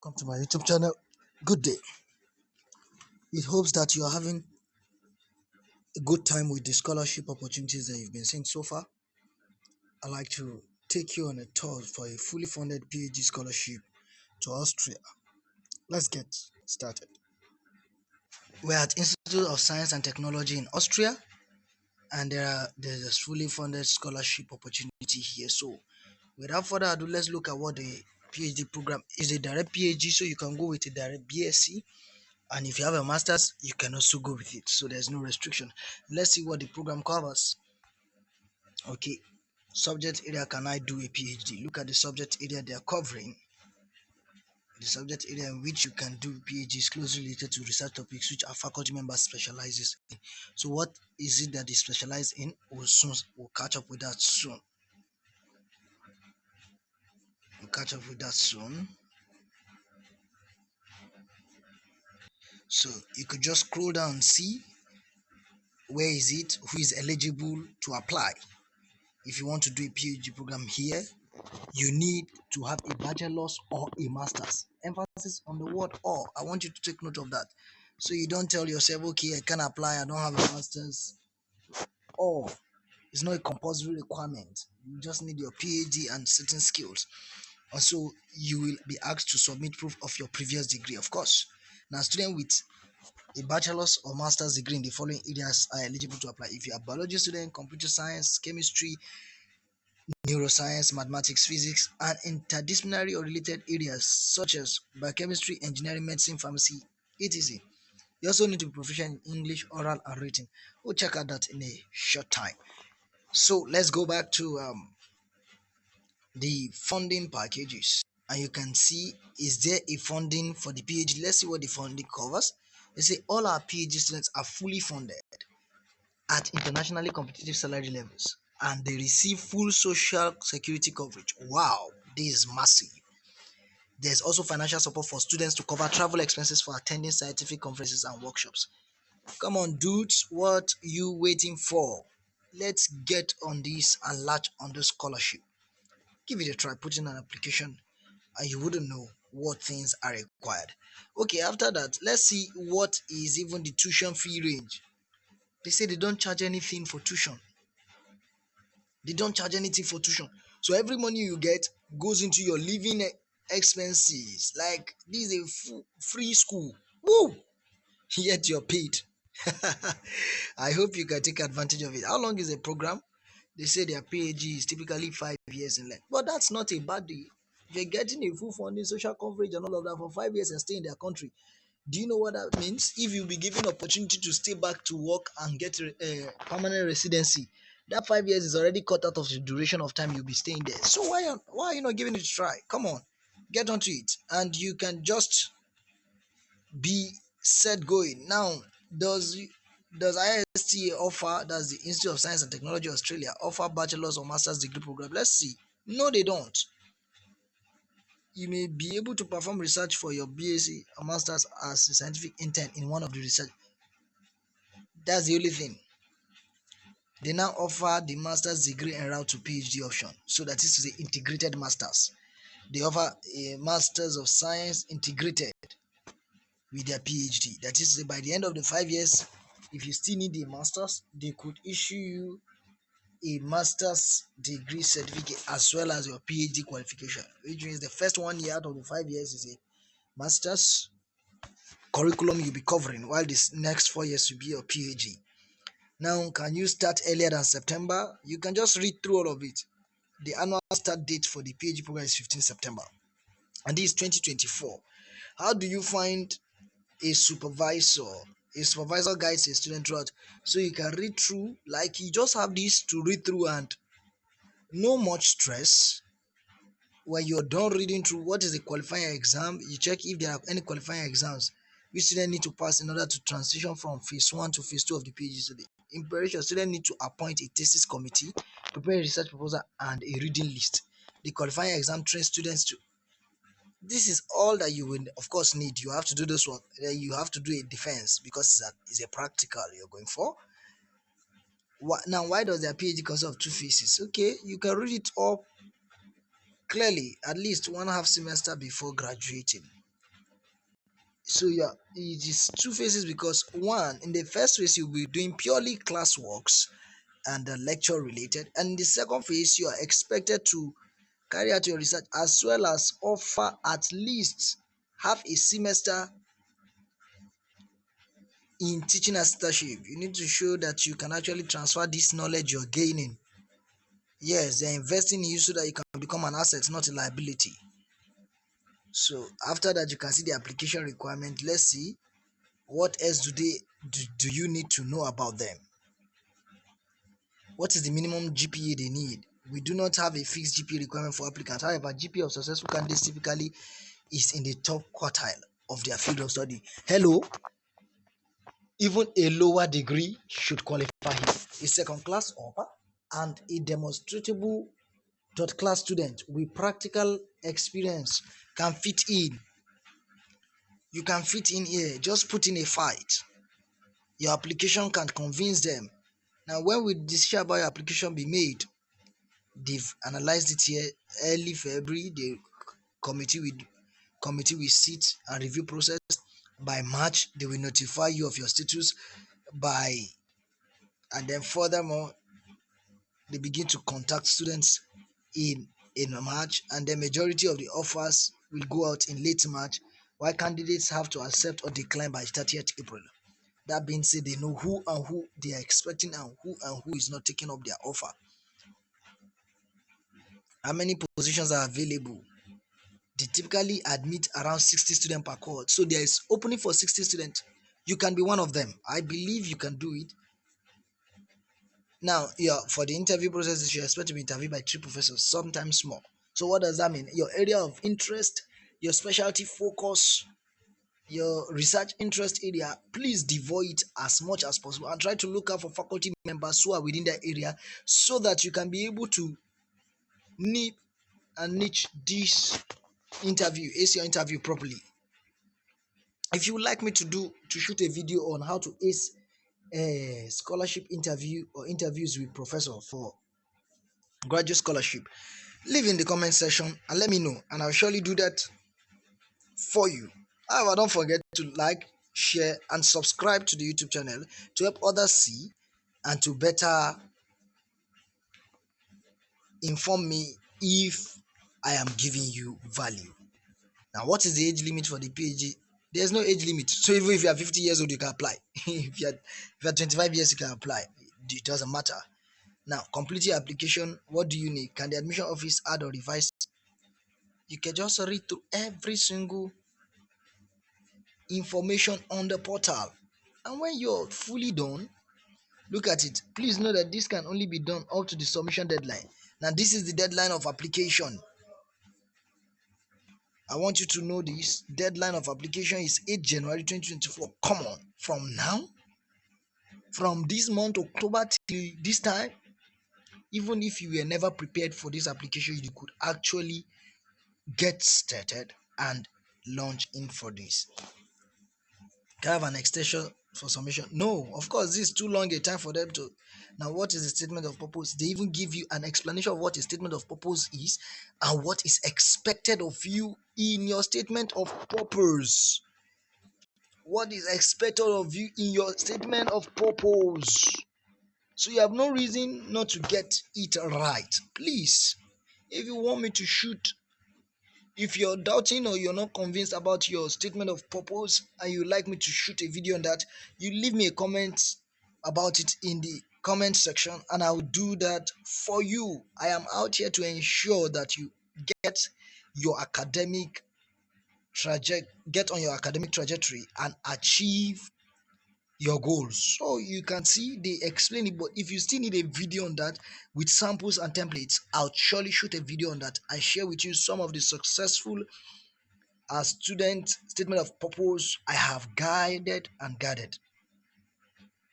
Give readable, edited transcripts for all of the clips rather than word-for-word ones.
Welcome to my YouTube channel. Good day. It hopes that you are having a good time with the scholarship opportunities that you've been seeing so far. I'd like to take you on a tour for a fully funded PhD scholarship to Austria. Let's get started. We're at Institute of Science and Technology in Austria, and there's a fully funded scholarship opportunity here. So, without further ado, let's look at what the PhD program is. A direct PhD, so you can go with a direct BSc, and if you have a master's you can also go with it, so there's no restriction. Let's see what the program covers. Okay, subject area. Can I do a PhD? Look at the subject area they are covering. The subject area in which you can do PhD is closely related to research topics which our faculty members specializes in. So what is it that they specialize in? We'll catch up with that soon. So you could just scroll down and see where is it, who is eligible to apply. If you want to do a PhD program here, you need to have a bachelor's or a master's. Emphasis on the word or. I want you to take note of that. So you don't tell yourself, okay, I can apply, I don't have a master's. Or it's not a compulsory requirement. You just need your PhD and certain skills. Also, you will be asked to submit proof of your previous degree, of course. Now, students with a bachelor's or master's degree in the following areas are eligible to apply. If you're a biology student, computer science, chemistry, neuroscience, mathematics, physics, and interdisciplinary or related areas such as biochemistry, engineering, medicine, pharmacy, etc. You also need to be proficient in English, oral, and written. We'll check out that in a short time. So let's go back to the funding packages. And you can see, is there a funding for the PhD? Let's see what the funding covers. They say all our PhD students are fully funded at internationally competitive salary levels, and they receive full social security coverage. Wow, this is massive. There's also financial support for students to cover travel expenses for attending scientific conferences and workshops. Come on, dudes, what you waiting for? Let's get on this and latch on the scholarship. Give it a try, put in an application, and you wouldn't know what things are required. Okay, after that, let's see what is even the tuition fee range. They say they don't charge anything for tuition. They don't charge anything for tuition. So every money you get goes into your living expenses. Like this is a free school. Woo! Yet you're paid. I hope you can take advantage of it. How long is the program? They say their PhD is typically 5 years in length. But that's not a bad deal. If you're getting a full funding, social coverage, and all of that for 5 years and stay in their country, do you know what that means? If you'll be given opportunity to stay back to work and get a permanent residency, that 5 years is already cut out of the duration of time you'll be staying there. So why are you not giving it a try? Come on, get onto it, and you can just be set going. Now, does ISTA offer, does the Institute of Science and Technology Australia offer bachelor's or master's degree program? Let's see. No, they don't. You may be able to perform research for your BSc or master's as a scientific intern in one of the research. That's the only thing. They now offer the master's degree en route to PhD option. So that is the integrated masters. They offer a master's of science integrated with their PhD. That is, by the end of the 5 years, if you still need a master's, they could issue you a master's degree certificate as well as your PhD qualification, which means the first 1 year out of the 5 years is a master's curriculum you'll be covering, while this next 4 years will be your PhD. Now, can you start earlier than September? You can just read through all of it. The annual start date for the PhD program is 15 September, and this is 2024. How do you find a supervisor? A supervisor guides a student throughout, so you can read through. Like, you just have this to read through and no much stress. When you're done reading through what is the qualifying exam, you check if there are any qualifying exams which students need to pass in order to transition from phase 1 to phase 2 of the PhD study. In preparation, students need to appoint a thesis committee, prepare a research proposal, and a reading list. The qualifying exam trains students to. This is all that you will, of course, need. You have to do this work. You have to do a defense because it's a practical you're going for. Now, why does their PhD consist of two phases? Okay, you can read it up clearly at least 1.5 semester before graduating. So yeah, it is two phases because one, in the first phase you'll be doing purely class works and lecture related, and in the second phase you are expected to carry out your research as well as offer at least half a semester in teaching assistantship. You need to show that you can actually transfer this knowledge you're gaining. Yes, they're investing in you so that you can become an asset, not a liability. So after that, you can see the application requirement. Let's see what else do you need to know about them. What is the minimum GPA they need? We do not have a fixed GPA requirement for applicants. However, GPA of successful candidates typically is in the top quartile of their field of study. Hello, even a lower degree should qualify him. A second class upper and a demonstrable third class student with practical experience can fit in. You can fit in here. Just put in a fight. Your application can convince them. Now, when will the decision about your application be made? They've analyzed it here early February. The committee will sit and review process. By March, they will notify you of your status. By and then furthermore, they begin to contact students in March, and the majority of the offers will go out in late March, while candidates have to accept or decline by 30th April. That being said, they know who and who they are expecting and who is not taking up their offer. How many positions are available? They typically admit around 60 students per cohort. So there is opening for 60 students. You can be one of them. I believe you can do it. Now, yeah, for the interview process, you expect to be interviewed by 3 professors, sometimes more. So what does that mean? Your area of interest, your specialty focus, your research interest area, please devote it as much as possible and try to look out for faculty members who are within that area so that you can be able to nip and niche this ace your interview properly. If you would like me to shoot a video on how to ace a scholarship interview or interviews with professor for graduate scholarship, leave in the comment section and let me know, and I'll surely do that for you. However, don't forget to like, share, and subscribe to the YouTube channel to help others see and to better inform me if I am giving you value. Now, what is the age limit for the PhD? There's no age limit. So even if you are 50 years old, you can apply. If you're 25 years, you can apply. It doesn't matter. Now, complete your application. What do you need? Can the admission office add or revise? You can just read through every single information on the portal. And when you're fully done, look at it. Please know that this can only be done up to the submission deadline. Now, this is the deadline of application. I want you to know this. Deadline of application is 8 January 2024. Come on. From now, from this month, October till this time, even if you were never prepared for this application, you could actually get started and launch in for this. Can I have an extension for submission? No, of course, this is too long a time for them to. Now, what is the statement of purpose? They even give you an explanation of what a statement of purpose is and what is expected of you in your statement of purpose. What is expected of you in your statement of purpose? So you have no reason not to get it right. Please, if you want me to shoot, if you're doubting or you're not convinced about your statement of purpose and you'd like me to shoot a video on that, you leave me a comment about it in the comment section and I'll do that for you. I am out here to ensure that you get your academic get on your academic trajectory and achieve your goals. So you can see they explain it, but if you still need a video on that with samples and templates, I'll surely shoot a video on that and share with you some of the successful student statement of purpose I have guided and guided.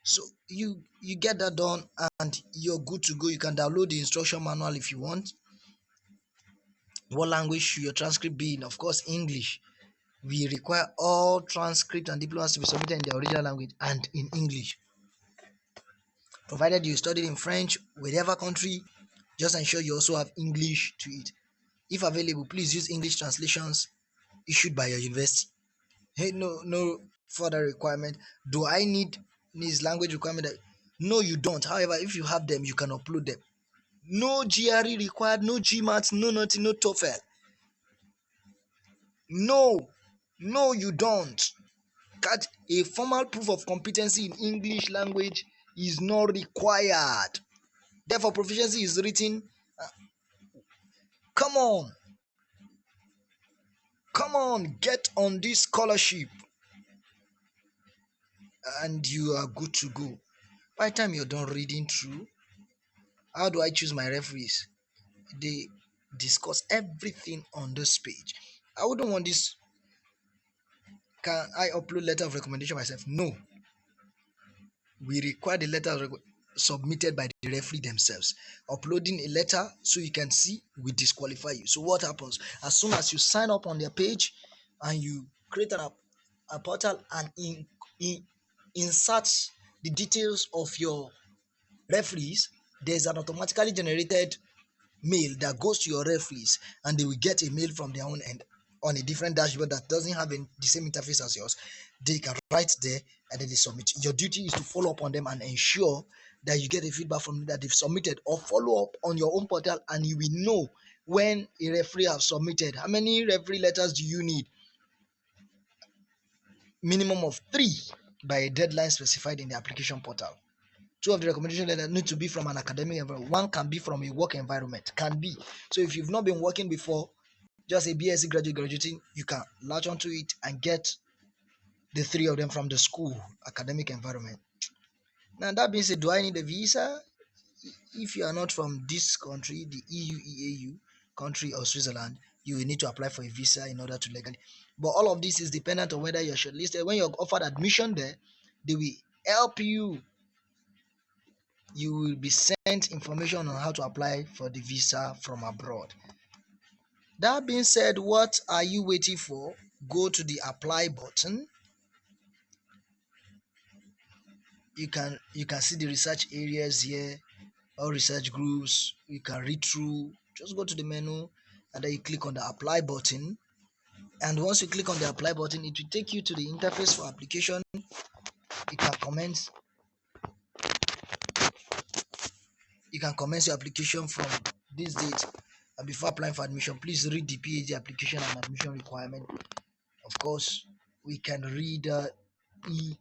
So you get that done and you're good to go. You can download the instruction manual if you want. What language should your transcript be in? Of course, English. We require all transcript and diplomas to be submitted in the original language and in English. Provided you studied in French, whatever country, just ensure you also have English to it. If available, please use English translations issued by your university. Hey, no further requirement. Do I need this language requirement? No, you don't. However, if you have them, you can upload them. No GRE required, no GMAT, no nothing, no TOEFL. No, no, you don't. A formal proof of competency in English language is not required. Therefore, proficiency is written. uh, Come on, come on, get on this scholarship, and you are good to go. By the time you're done reading through, how do I choose my referees? They discuss everything on this page. I wouldn't want this. Can I upload letter of recommendation myself? No. We require the letter submitted by the referee themselves. Uploading a letter so you can see will disqualify you. So what happens? As soon as you sign up on their page and you create a portal and insert the details of your referees, there's an automatically generated mail that goes to your referees, and they will get a mail from their own end on a different dashboard that doesn't have the same interface as yours. They can write there and then they submit. Your duty is to follow up on them and ensure that you get a feedback from them that they've submitted, or follow up on your own portal, and you will know when a referee has submitted. How many referee letters do you need? Minimum of 3 by a deadline specified in the application portal. 2 of the recommendation letters need to be from an academic environment. 1 can be from a work environment. Can be. So if you've not been working before, just a BSc graduating, you can latch onto it and get the 3 of them from the school academic environment. Now that being said, do I need a visa? If you are not from this country, the EU, EAU country or Switzerland, you will need to apply for a visa in order to legally. But all of this is dependent on whether you're shortlisted. When you're offered admission there, they will help you. You will be sent information on how to apply for the visa from abroad. That being said, what are you waiting for? Go to the apply button. You can see the research areas here, all research groups. You can read through. Just go to the menu and then you click on the apply button. And once you click on the apply button, it will take you to the interface for application. You can commence. You can commence your application from this date. And before applying for admission, please read the PhD application and admission requirement. Of course, we can read.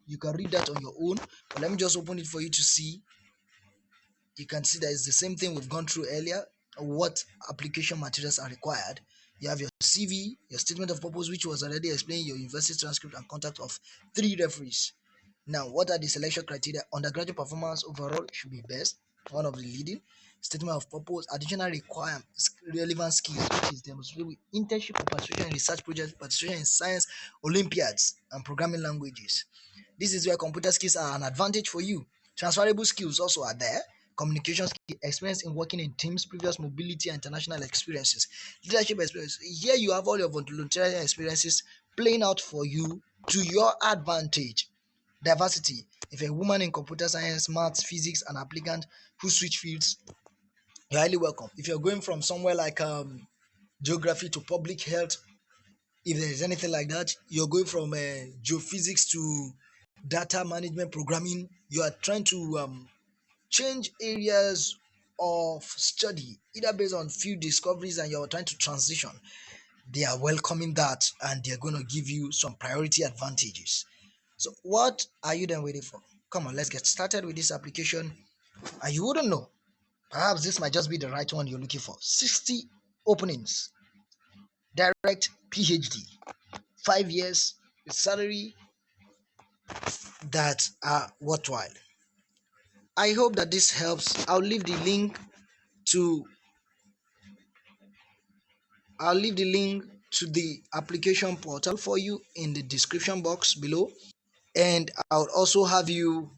You can read that on your own. But let me just open it for you to see. You can see that it's the same thing we've gone through earlier. What application materials are required? You have your CV, your statement of purpose, which was already explained, your university transcript, and contact of 3 referees. Now, what are the selection criteria? Undergraduate performance overall should be best, one of the leading. Statement of purpose, additional requirements, relevant skills, which is demonstrated with internship or participation in research projects, participation in science, Olympiads, and programming languages. This is where computer skills are an advantage for you. Transferable skills also are there. Communication skill, experience in working in teams, previous mobility and international experiences, leadership experience. Here you have all your volunteering experiences playing out for you to your advantage. Diversity. If a woman in computer science, maths, physics, an applicant who switch fields, you're highly welcome. If you're going from somewhere like geography to public health, if there is anything like that, you're going from geophysics to data management programming, you are trying to change areas of study, either based on field discoveries and you're trying to transition, they are welcoming that and they're going to give you some priority advantages. So, what are you then waiting for? Come on, let's get started with this application. And you wouldn't know, perhaps this might just be the right one you're looking for. 60 openings, direct PhD, 5 years, with salary that are worthwhile. I hope that this helps. To I'll leave the link to the application portal for you in the description box below, and I'll also have you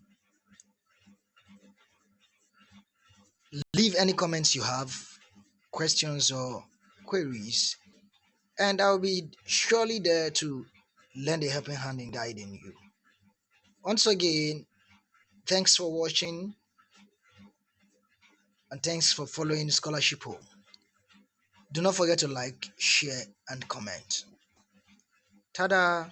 leave any comments you have, questions or queries, and I'll be surely there to lend a helping hand in guiding you. Once again, thanks for watching and thanks for following Scholarship Home. Do not forget to like, share, and comment. Tada!